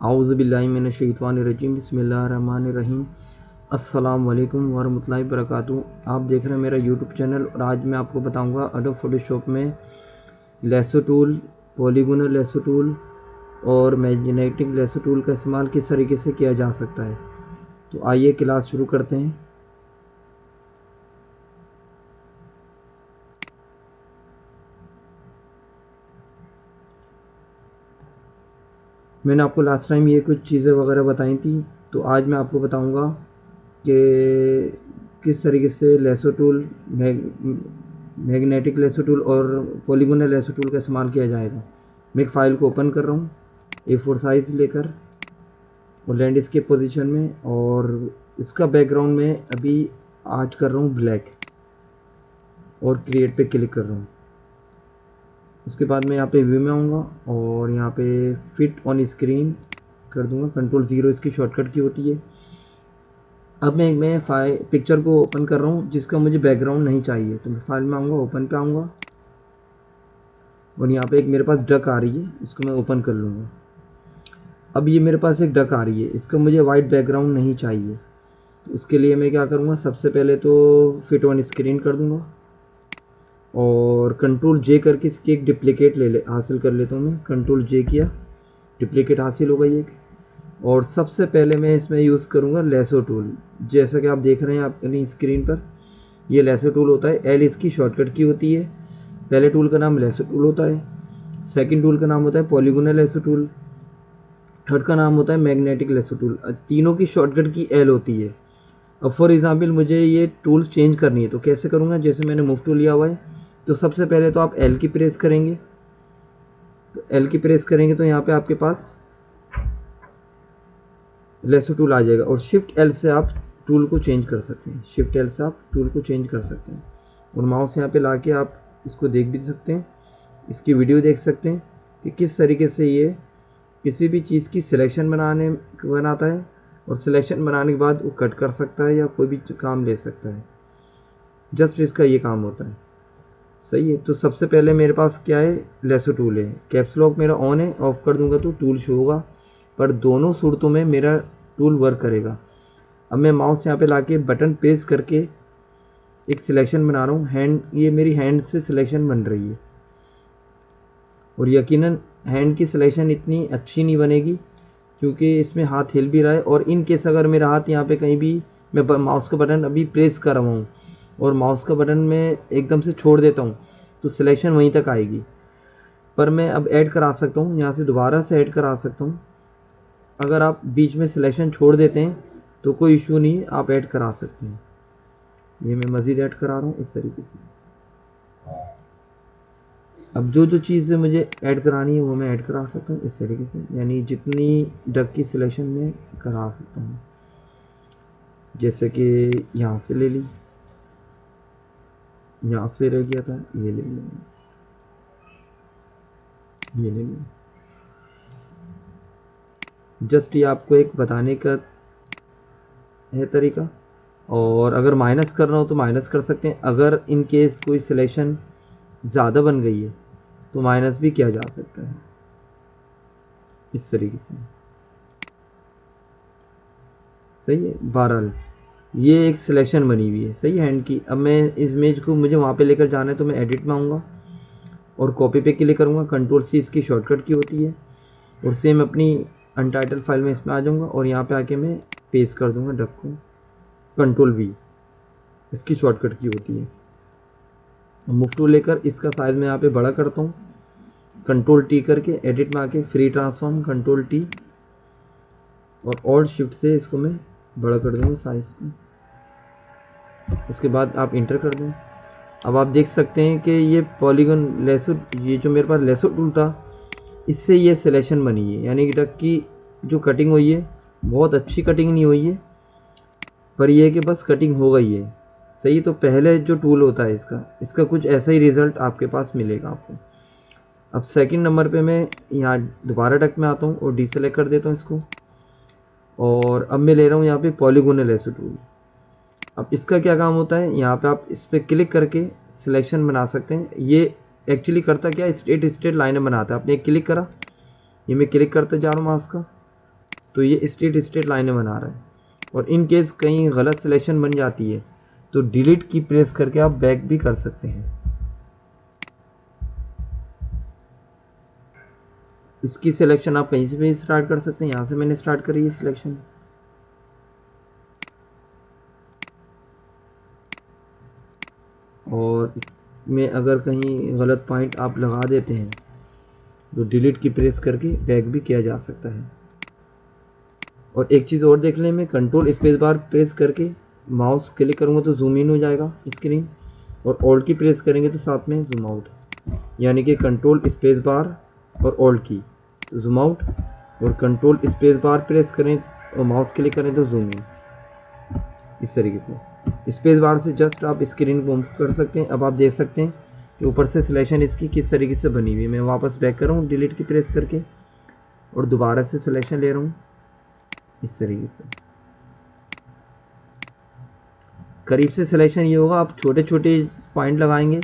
आऊज़ुबिल्लाहि मिनश्शैतानिर्रजीम बिस्मिल्लाहिर्रहमानिर्रहीम। अस्सलाम वालेकुम वरहमतुल्लाहि वबरकातुहू। आप देख रहे हैं मेरा यूट्यूब चैनल और आज मैं आपको बताऊंगा एडोब फोटोशॉप में lasso tool, polygonal lasso tool और मैग्नेटिक लेसो टूल का इस्तेमाल किस तरीके से किया जा सकता है। तो आइए क्लास शुरू करते हैं। मैंने आपको लास्ट टाइम ये कुछ चीज़ें वगैरह बताई थी, तो आज मैं आपको बताऊंगा कि किस तरीके से lasso tool, magnetic lasso tool और पॉलीगोनल लेसो टूल का इस्तेमाल किया जाएगा। मैं एक फ़ाइल को ओपन कर रहा हूँ A4 साइज़ लेकर और लैंडस्केप पोजीशन में, और इसका बैकग्राउंड में अभी आज कर रहा हूँ ब्लैक और क्रिएट पे क्लिक कर रहा हूँ। उसके बाद मैं यहाँ पे व्यू में आऊँगा और यहाँ पे फिट ऑन स्क्रीन कर दूँगा। Ctrl+0 इसकी शॉर्टकट की होती है। अब मैं पिक्चर को ओपन कर रहा हूँ जिसका मुझे बैकग्राउंड नहीं चाहिए, तो मैं फाइल में आऊँगा, ओपन पे आऊँगा और यहाँ पे एक मेरे पास डक आ रही है, इसको मैं ओपन कर लूँगा। अब ये मेरे पास एक डक आ रही है, इसका मुझे वाइट बैकग्राउंड नहीं चाहिए, तो इसके लिए मैं क्या करूँगा, सबसे पहले तो फिट ऑन स्क्रीन कर दूँगा और Ctrl+J करके इसकी एक डुप्लीकेट हासिल कर लेता हूँ। मैं Ctrl+J किया, डुप्लीकेट हासिल हो गई एक। और सबसे पहले मैं इसमें यूज़ करूँगा लेसो टूल। जैसा कि आप देख रहे हैं अपनी स्क्रीन पर, ये लेसो टूल होता है। L इसकी शॉर्टकट की होती है। पहले टूल का नाम लेसो टूल होता है, सेकंड टूल का नाम होता है पॉलीगोनल लेसो टूल, थर्ड का नाम होता है मैग्नेटिक लेसो टूल। तीनों की शॉर्टकट की L होती है। अब फॉर एग्जाम्पल मुझे ये टूल्स चेंज करनी है, तो कैसे करूँगा, जैसे मैंने मूव टूल लिया हुआ है, तो सबसे पहले तो आप L की प्रेस करेंगे, तो L की प्रेस करेंगे तो यहाँ पे आपके पास लेसो टूल आ जाएगा और शिफ्ट L से आप टूल को चेंज कर सकते हैं। शिफ्ट L से आप टूल को चेंज कर सकते हैं और माउस यहाँ पे लाके आप इसको देख भी सकते हैं, इसकी वीडियो देख सकते हैं कि किस तरीके से ये किसी भी चीज़ की सिलेक्शन बनाता है और सिलेक्शन बनाने के बाद वो कट कर सकता है या कोई भी काम ले सकता है। जस्ट इसका ये काम होता है। सही है। तो सबसे पहले मेरे पास क्या है, लेसो टूल है। कैप्स लॉक मेरा ऑन है, ऑफ कर दूंगा तो टूल शो होगा, पर दोनों सूरतों में मेरा टूल वर्क करेगा। अब मैं माउस यहाँ पे लाके बटन प्रेस करके एक सिलेक्शन बना रहा हूँ। हैंड, ये मेरी हैंड से सिलेक्शन बन रही है और यकीनन हैंड की सिलेक्शन इतनी अच्छी नहीं बनेगी क्योंकि इसमें हाथ हिल भी रहा है। और इन केस अगर मेरा हाथ यहाँ पे कहीं भी, मैं माउस का बटन अभी प्रेस कर रहा हूँ और माउस का बटन मैं एकदम से छोड़ देता हूँ तो सिलेक्शन वहीं तक आएगी। पर मैं अब ऐड करा सकता हूँ, यहाँ से दोबारा से ऐड करा सकता हूँ। अगर आप बीच में सिलेक्शन छोड़ देते हैं तो कोई इशू नहीं है, आप ऐड करा सकते हैं। ये मैं मज़ीद ऐड करा रहा हूँ इस तरीके से। अब जो जो चीज़ें मुझे ऐड करानी है वो मैं ऐड करा सकता हूँ इस तरीके से, यानी जितनी डक की सिलेक्शन में करा सकता हूँ। जैसे कि यहाँ से ले ली, यहाँ से रह गया था, ये ले लिया, ये ले लिया। जस्ट ये आपको एक बताने का है तरीका। और अगर माइनस करना हो तो माइनस कर सकते हैं। अगर इन केस कोई सिलेक्शन ज़्यादा बन गई है तो माइनस भी किया जा सकता है इस तरीके से। सही है। बहरहाल ये एक सिलेक्शन बनी हुई है, सही हैंड की। अब मैं इस इमेज को, मुझे वहाँ पे लेकर जाना है, तो मैं एडिट में आऊँगा और कॉपी पे क्लिक करूँगा। Ctrl+C इसकी शॉर्टकट की होती है और सेम अपनी अनटाइटल फाइल में इसमें आ जाऊँगा और यहाँ पे आके मैं पेस्ट कर दूँगा डक को। Ctrl+V इसकी शॉर्टकट की होती है। मूव टूल लेकर इसका साइज़ मैं यहाँ पे बड़ा करता हूँ, Ctrl+T करके एडिट में आके फ्री ट्रांसफॉर्म Ctrl+T और ऑल्ट शिफ्ट से इसको मैं बड़ा कर दूँगा साइज़ को। उसके बाद आप इंटर कर दें। अब आप देख सकते हैं कि ये पॉलीगन लेसो, ये जो मेरे पास लेसो टूल था, इससे ये सिलेक्शन बनी है, यानी कि डक की जो कटिंग हुई है बहुत अच्छी कटिंग नहीं हुई है, पर यह कि बस कटिंग हो गई है। सही। तो पहले जो टूल होता है इसका कुछ ऐसा ही रिज़ल्ट आपके पास मिलेगा आपको। अब सेकंड नंबर पे मैं यहाँ दोबारा डक में आता हूँ और डीसेलेक्ट कर देता हूँ इसको, और अब मैं ले रहा हूँ यहाँ पे पॉलीगोनल लेसो टूल। अब इसका क्या काम होता है, यहाँ पे आप इस पर क्लिक करके सिलेक्शन बना सकते हैं। ये एक्चुअली करता क्या है, स्ट्रेट लाइनें बनाता है। आपने एक क्लिक करा, ये मैं क्लिक करते जा रहा हूँ माउस का, तो ये स्ट्रेट लाइनें बना रहा है। और इन केस कहीं गलत सिलेक्शन बन जाती है तो डिलीट की प्रेस करके आप बैक भी कर सकते हैं। इसकी सिलेक्शन आप कहीं से भी स्टार्ट कर सकते हैं। यहाँ से मैंने स्टार्ट करी है सिलेक्शन। और इसमें अगर कहीं गलत पॉइंट आप लगा देते हैं तो डिलीट की प्रेस करके बैक भी किया जा सकता है। और एक चीज़ और देख लें, मैं कंट्रोल स्पेस बार प्रेस करके माउस क्लिक करूँगा तो जूम इन हो जाएगा स्क्रीन, और ऑल्ट की प्रेस करेंगे तो साथ में जूम आउट, यानी कि कंट्रोल स्पेस बार और ऑल्ट की तो जूम आउट, और कंट्रोल स्पेस बार प्रेस करें और माउस क्लिक करें तो जूम इन। इस तरीके से स्पेस बार से जस्ट आप स्क्रीन को मूव कर सकते हैं। अब आप देख सकते हैं कि ऊपर से सिलेक्शन इसकी किस तरीके से बनी हुई है। मैं वापस बैक कर रहा हूँ डिलीट की प्रेस करके और दोबारा से सिलेक्शन ले रहा हूँ इस तरीके से। करीब से सिलेक्शन ये होगा, आप छोटे छोटे पॉइंट लगाएंगे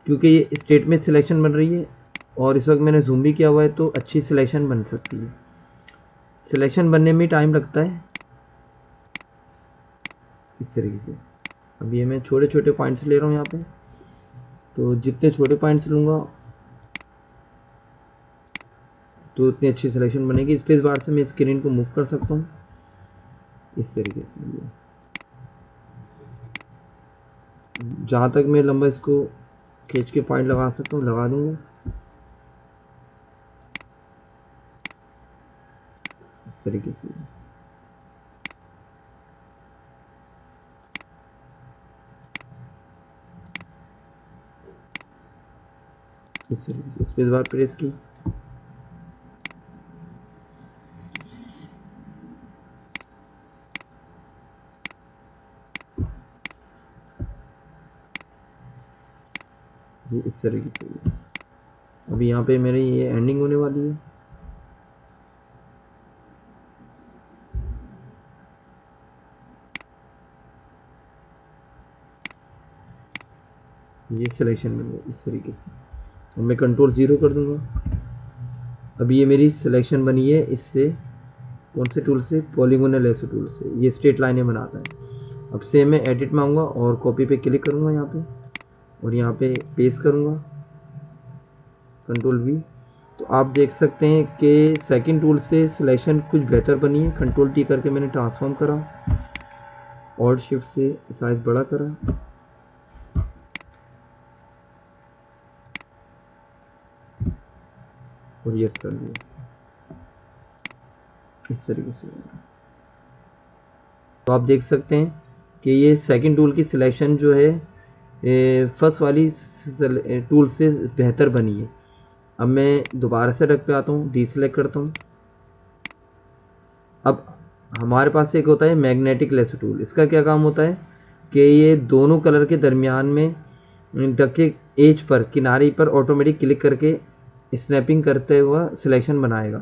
क्योंकि ये स्टेट में सिलेक्शन बन रही है और इस वक्त मैंने जूम भी किया हुआ है तो अच्छी सिलेक्शन बन सकती है। सिलेक्शन बनने में टाइम लगता है इस तरीके से। अब ये मैं छोटे छोटे पॉइंट्स ले रहा हूँ यहाँ पे, तो जितने छोटे पॉइंट्स लूँगा तो उतनी अच्छी सिलेक्शन बनेगी। स्पेस बार से मैं स्क्रीन को मूव कर सकता हूँ इस तरीके से। जहाँ तक मैं लंबा इसको खींच के पॉइंट लगा सकता हूँ लगा दूंगा इस तरीके से। इस तरीके से स्पेस बार प्रेस की, ये इस तरीके से। अभी यहाँ पे मेरी ये एंडिंग होने वाली है। ये सिलेक्शन बन गया इस तरीके से। और मैं कंट्रोल 0 कर दूंगा। अब ये मेरी सिलेक्शन बनी है इससे, कौन से टूल से, पॉलीगोनल लेसो टूल से। ये स्ट्रेट लाइनें बनाता है। अब से मैं एडिट में आऊँगा और कॉपी पे क्लिक करूँगा यहाँ पे और यहाँ पे पेस्ट करूँगा कंट्रोल V। तो आप देख सकते हैं कि सेकंड टूल से सिलेक्शन कुछ बेहतर बनी है। कंट्रोल T करके मैंने ट्रांसफॉर्म करा, ऑल्ट शिफ्ट से साइज बड़ा करा, और यस कर दिया इस तरीके से। तो आप देख सकते हैं कि ये सेकंड टूल की सिलेक्शन जो है फर्स्ट वाली टूल से बेहतर बनी है। अब मैं दोबारा से रख पे आता हूँ, डीसेलेक्ट करता हूँ। अब हमारे पास एक होता है मैग्नेटिक लेसो टूल। इसका क्या काम होता है कि ये दोनों कलर के दरमियान में डक के एज पर, किनारे पर ऑटोमेटिक क्लिक करके स्नैपिंग करते हुआ सिलेक्शन बनाएगा।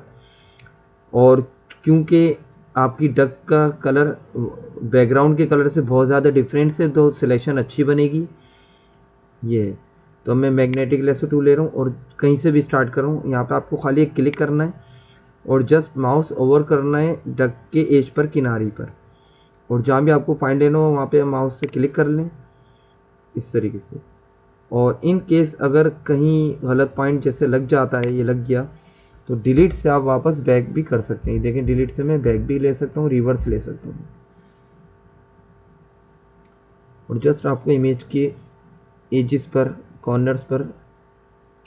और क्योंकि आपकी डक का कलर बैकग्राउंड के कलर से बहुत ज़्यादा डिफरेंट है तो सिलेक्शन अच्छी बनेगी। ये है। तो मैं मैग्नेटिक लेसो टूल ले रहा हूँ और कहीं से भी स्टार्ट कर रहा हूँ। यहाँ पे आपको खाली एक क्लिक करना है और जस्ट माउस ओवर करना है डक के एज पर, किनारी पर, और जहाँ भी आपको पॉइंट लेना हो वहाँ पे माउस से क्लिक कर लें इस तरीके से। और इन केस अगर कहीं गलत पॉइंट जैसे लग जाता है, ये लग गया, तो डिलीट से आप वापस बैक भी कर सकते हैं। देखें डिलीट से मैं बैक भी ले सकता हूँ, रिवर्स ले सकता हूँ। और जस्ट आपको इमेज के एजेस पर, कॉर्नर्स पर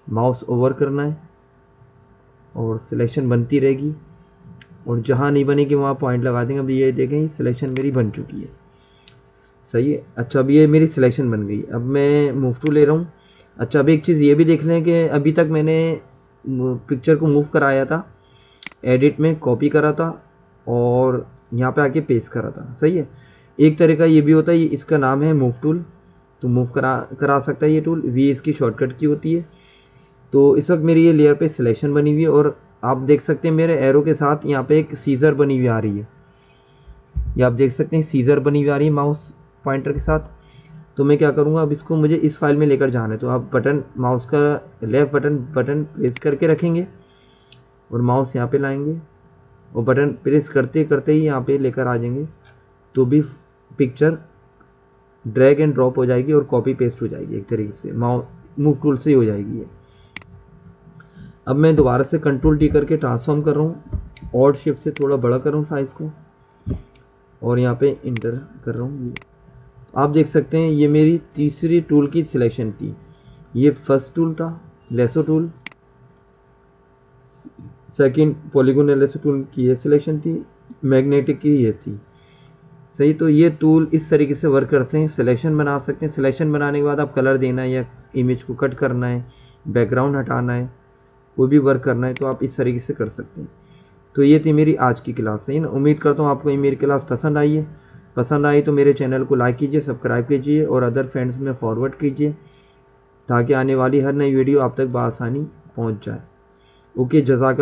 माउस ओवर करना है और सिलेक्शन बनती रहेगी, और जहाँ नहीं बनेगी वहाँ पॉइंट लगा देंगे। अब ये देखें सिलेक्शन मेरी बन चुकी है। सही है। अच्छा, अब ये मेरी सिलेक्शन बन गई। अब मैं मूव टू ले रहा हूँ। अच्छा, अब एक चीज़ ये भी देख लें कि अभी तक मैंने पिक्चर को मूव कराया था, एडिट में कॉपी करा था और यहाँ पे आके पेस्ट करा था। सही है। एक तरीका ये भी होता है, इसका नाम है मूव टूल, तो मूव करा सकता है ये टूल। V इसकी शॉर्टकट की होती है। तो इस वक्त मेरी ये लेयर पे सिलेक्शन बनी हुई है और आप देख सकते हैं मेरे एरो के साथ यहाँ पे एक सीजर बनी हुई आ रही है। ये आप देख सकते हैं सीजर बनी हुई आ रही है माउस पॉइंटर के साथ। तो मैं क्या करूँगा, अब इसको मुझे इस फाइल में लेकर जाना है। तो आप बटन, माउस का लेफ्ट बटन प्रेस करके रखेंगे और माउस यहाँ पे लाएंगे और बटन प्रेस करते करते ही यहाँ पे लेकर आ जाएंगे तो भी पिक्चर ड्रैग एंड ड्रॉप हो जाएगी और कॉपी पेस्ट हो जाएगी एक तरीके से, मूव टूल से ही हो जाएगी ये। अब मैं दोबारा से कंट्रोल डी करके ट्रांसफॉर्म कर रहा हूँ, ऑल्ट शिफ्ट से थोड़ा बड़ा कर रहा हूँ साइज़ को और यहाँ पे इंटर कर रहा हूँ। आप देख सकते हैं ये मेरी तीसरी टूल की सिलेक्शन थी। ये फर्स्ट टूल था lasso tool, second polygonal lasso tool की ये सिलेक्शन थी, मैग्नेटिक की ये थी। सही, तो ये टूल इस तरीके से वर्क करते हैं, सिलेक्शन बना सकते हैं। सिलेक्शन बनाने के बाद आप कलर देना है या इमेज को कट करना है, बैकग्राउंड हटाना है, वो भी वर्क करना है, तो आप इस तरीके से कर सकते हैं। तो ये थी मेरी आज की क्लास। सही ना, उम्मीद करता हूँ आपको ये मेरी क्लास पसंद आई है। पसंद आई तो मेरे चैनल को लाइक कीजिए, सब्सक्राइब कीजिए और अदर फ्रेंड्स में फॉरवर्ड कीजिए ताकि आने वाली हर नई वीडियो आप तक बआसानी पहुँच जाए। ओके, जज़ाकल्लाह।